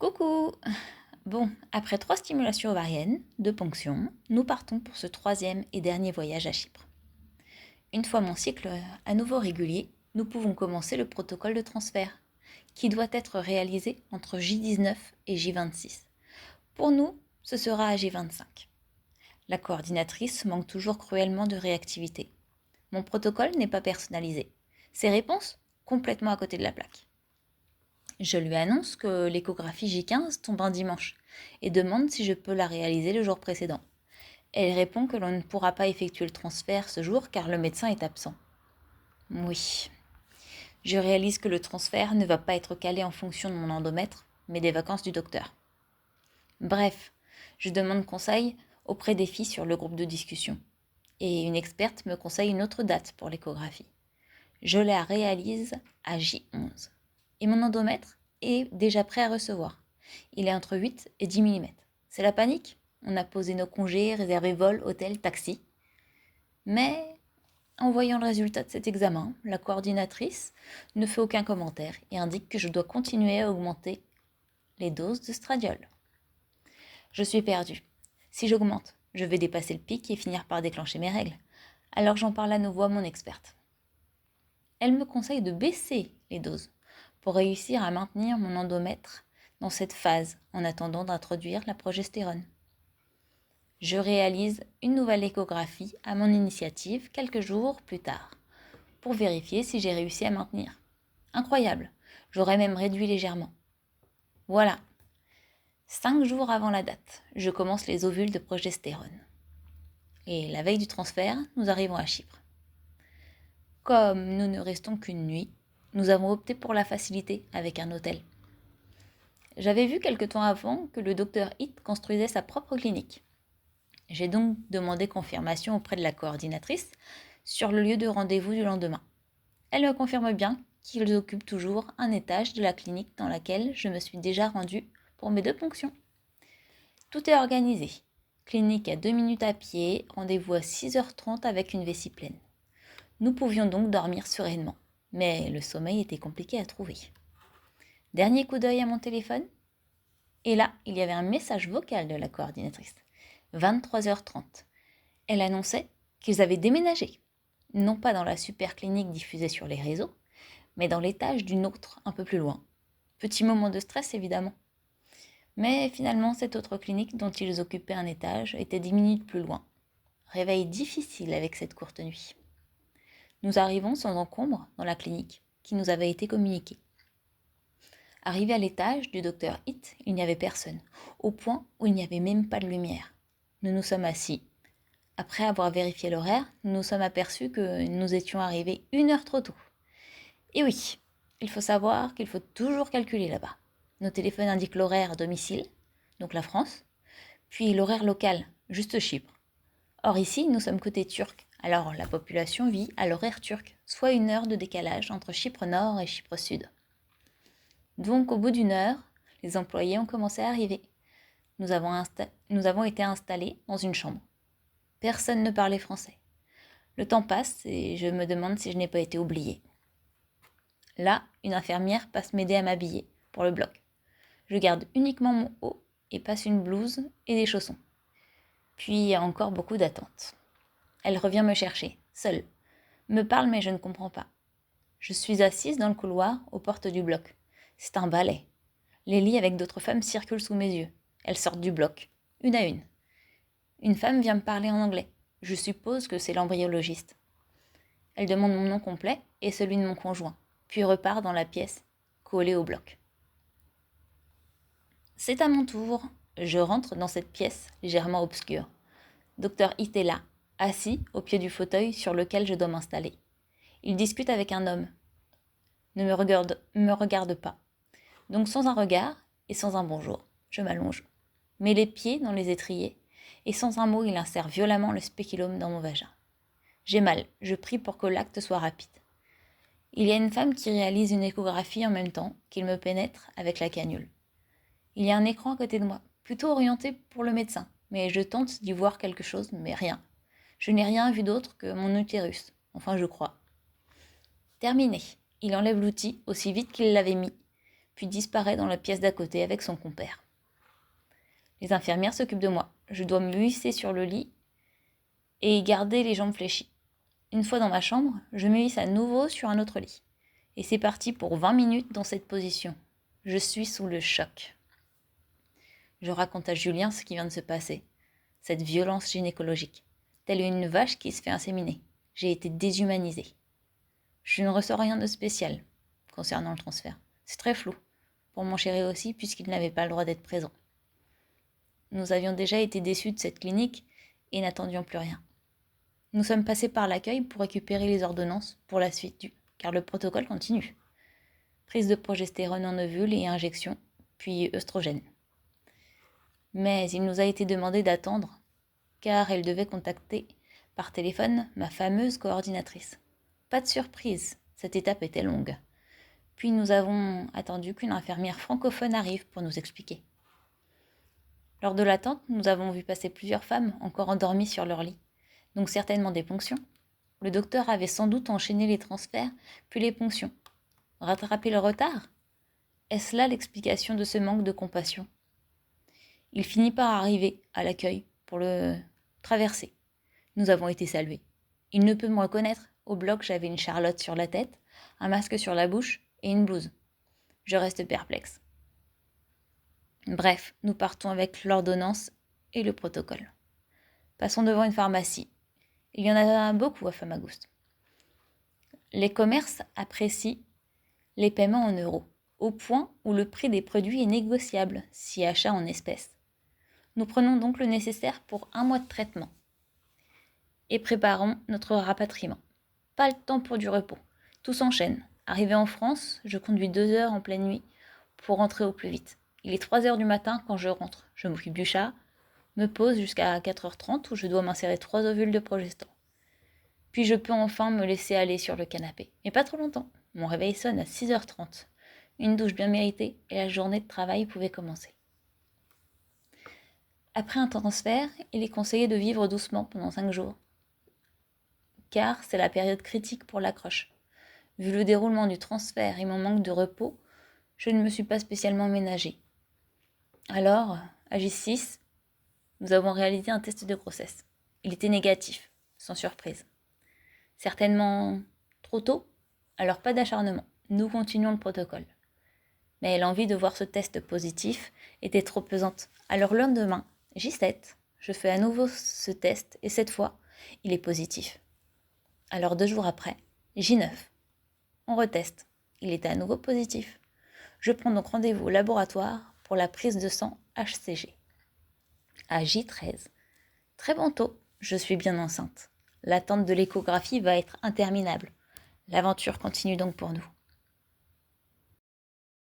Coucou! Bon, après 3 stimulations ovariennes, 2 ponctions, nous partons pour ce troisième et dernier voyage à Chypre. Une fois mon cycle à nouveau régulier, nous pouvons commencer le protocole de transfert, qui doit être réalisé entre J19 et J26. Pour nous, ce sera à J25. La coordinatrice manque toujours cruellement de réactivité. Mon protocole n'est pas personnalisé. Ses réponses, complètement à côté de la plaque. Je lui annonce que l'échographie J15 tombe un dimanche et demande si je peux la réaliser le jour précédent. Elle répond que l'on ne pourra pas effectuer le transfert ce jour car le médecin est absent. Oui, je réalise que le transfert ne va pas être calé en fonction de mon endomètre, mais des vacances du docteur. Bref, je demande conseil auprès des filles sur le groupe de discussion. Et une experte me conseille une autre date pour l'échographie. Je la réalise à J11. Et mon endomètre est déjà prêt à recevoir. Il est entre 8 et 10 mm. C'est la panique. On a posé nos congés, réservé vol, hôtel, taxi. Mais en voyant le résultat de cet examen, la coordinatrice ne fait aucun commentaire et indique que je dois continuer à augmenter les doses de stradiol. Je suis perdue. Si j'augmente, je vais dépasser le pic et finir par déclencher mes règles. Alors j'en parle à nouveau à mon experte. Elle me conseille de baisser les doses pour réussir à maintenir mon endomètre dans cette phase en attendant d'introduire la progestérone. Je réalise une nouvelle échographie à mon initiative quelques jours plus tard pour vérifier si j'ai réussi à maintenir. Incroyable, j'aurais même réduit légèrement. Voilà, 5 jours avant la date, je commence les ovules de progestérone. Et la veille du transfert, nous arrivons à Chypre. Comme nous ne restons qu'une nuit, nous avons opté pour la facilité avec un hôtel. J'avais vu quelque temps avant que le docteur Hitt construisait sa propre clinique. J'ai donc demandé confirmation auprès de la coordinatrice sur le lieu de rendez-vous du lendemain. Elle me confirme bien qu'ils occupent toujours un étage de la clinique dans laquelle je me suis déjà rendue pour mes 2 ponctions. Tout est organisé. Clinique à 2 minutes à pied, rendez-vous à 6h30 avec une vessie pleine. Nous pouvions donc dormir sereinement, mais le sommeil était compliqué à trouver. Dernier coup d'œil à mon téléphone, et là, il y avait un message vocal de la coordinatrice. 23h30. Elle annonçait qu'ils avaient déménagé, non pas dans la super clinique diffusée sur les réseaux, mais dans l'étage d'une autre, un peu plus loin. Petit moment de stress, évidemment. Mais finalement, cette autre clinique dont ils occupaient un étage était 10 minutes plus loin. Réveil difficile avec cette courte nuit. Nous arrivons sans encombre dans la clinique qui nous avait été communiquée. Arrivé à l'étage du docteur Hitt, il n'y avait personne, au point où il n'y avait même pas de lumière. Nous nous sommes assis. Après avoir vérifié l'horaire, nous nous sommes aperçus que nous étions arrivés 1 heure trop tôt. Et oui, il faut savoir qu'il faut toujours calculer là-bas. Nos téléphones indiquent l'horaire à domicile, donc la France, puis l'horaire local, juste Chypre. Or ici, nous sommes côté turc, alors la population vit à l'horaire turc, soit 1 heure de décalage entre Chypre Nord et Chypre Sud. Donc au bout d'1 heure, les employés ont commencé à arriver. Nous avons été installés dans une chambre. Personne ne parlait français. Le temps passe et je me demande si je n'ai pas été oubliée. Là, une infirmière passe m'aider à m'habiller pour le bloc. Je garde uniquement mon haut et passe une blouse et des chaussons. Puis il y a encore beaucoup d'attentes. Elle revient me chercher, seule. Me parle mais je ne comprends pas. Je suis assise dans le couloir aux portes du bloc. C'est un balai. Les lits avec d'autres femmes circulent sous mes yeux. Elles sortent du bloc, une à une. Une femme vient me parler en anglais. Je suppose que c'est l'embryologiste. Elle demande mon nom complet et celui de mon conjoint, puis repart dans la pièce, collée au bloc. C'est à mon tour. Je rentre dans cette pièce légèrement obscure. Docteur Hitt est là, assis au pied du fauteuil sur lequel je dois m'installer. Il discute avec un homme. Ne me regarde pas. Donc sans un regard et sans un bonjour, je m'allonge. Mets les pieds dans les étriers et sans un mot, il insère violemment le spéculum dans mon vagin. J'ai mal, je prie pour que l'acte soit rapide. Il y a une femme qui réalise une échographie en même temps qu'il me pénètre avec la canule. Il y a un écran à côté de moi, plutôt orienté pour le médecin, mais je tente d'y voir quelque chose, mais rien. Je n'ai rien vu d'autre que mon utérus, enfin je crois. Terminé. Il enlève l'outil aussi vite qu'il l'avait mis, puis disparaît dans la pièce d'à côté avec son compère. Les infirmières s'occupent de moi. Je dois me hisser sur le lit et garder les jambes fléchies. Une fois dans ma chambre, je me hisse à nouveau sur un autre lit. Et c'est parti pour 20 minutes dans cette position. Je suis sous le choc. Je raconte à Julien ce qui vient de se passer. Cette violence gynécologique. Telle une vache qui se fait inséminer. J'ai été déshumanisée. Je ne ressens rien de spécial concernant le transfert. C'est très flou. Pour mon chéri aussi, puisqu'il n'avait pas le droit d'être présent. Nous avions déjà été déçus de cette clinique et n'attendions plus rien. Nous sommes passés par l'accueil pour récupérer les ordonnances pour la suite car le protocole continue. Prise de progestérone en ovule et injection, puis œstrogène. Mais il nous a été demandé d'attendre, car elle devait contacter par téléphone ma fameuse coordinatrice. Pas de surprise, cette étape était longue. Puis nous avons attendu qu'une infirmière francophone arrive pour nous expliquer. Lors de l'attente, nous avons vu passer plusieurs femmes encore endormies sur leur lit, donc certainement des ponctions. Le docteur avait sans doute enchaîné les transferts, puis les ponctions. Rattraper le retard ? Est-ce là l'explication de ce manque de compassion ? Il finit par arriver à l'accueil pour le traverser. Nous avons été salués. Il ne peut me reconnaître. Au bloc, j'avais une charlotte sur la tête, un masque sur la bouche et une blouse. Je reste perplexe. Bref, nous partons avec l'ordonnance et le protocole. Passons devant une pharmacie. Il y en a beaucoup à Famagouste. Les commerces apprécient les paiements en euros, au point où le prix des produits est négociable si achat en espèces. Nous prenons donc le nécessaire pour 1 mois de traitement et préparons notre rapatriement. Pas le temps pour du repos. Tout s'enchaîne. Arrivé en France, je conduis 2 heures en pleine nuit pour rentrer au plus vite. Il est 3 heures du matin quand je rentre. Je m'occupe du chat, me pose jusqu'à 4h30 où je dois m'insérer 3 ovules de progestérone. Puis je peux enfin me laisser aller sur le canapé. Mais pas trop longtemps. Mon réveil sonne à 6h30. Une douche bien méritée et la journée de travail pouvait commencer. Après un transfert, il est conseillé de vivre doucement pendant 5 jours. Car c'est la période critique pour l'accroche. Vu le déroulement du transfert et mon manque de repos, je ne me suis pas spécialement ménagée. Alors, à J6, nous avons réalisé un test de grossesse. Il était négatif, sans surprise. Certainement trop tôt, alors pas d'acharnement. Nous continuons le protocole. Mais l'envie de voir ce test positif était trop pesante. Alors le lendemain, J7, je fais à nouveau ce test et cette fois, il est positif. Alors 2 jours après, J9, on reteste. Il était à nouveau positif. Je prends donc rendez-vous au laboratoire pour la prise de sang HCG. À J13, très bientôt, je suis bien enceinte. L'attente de l'échographie va être interminable. L'aventure continue donc pour nous.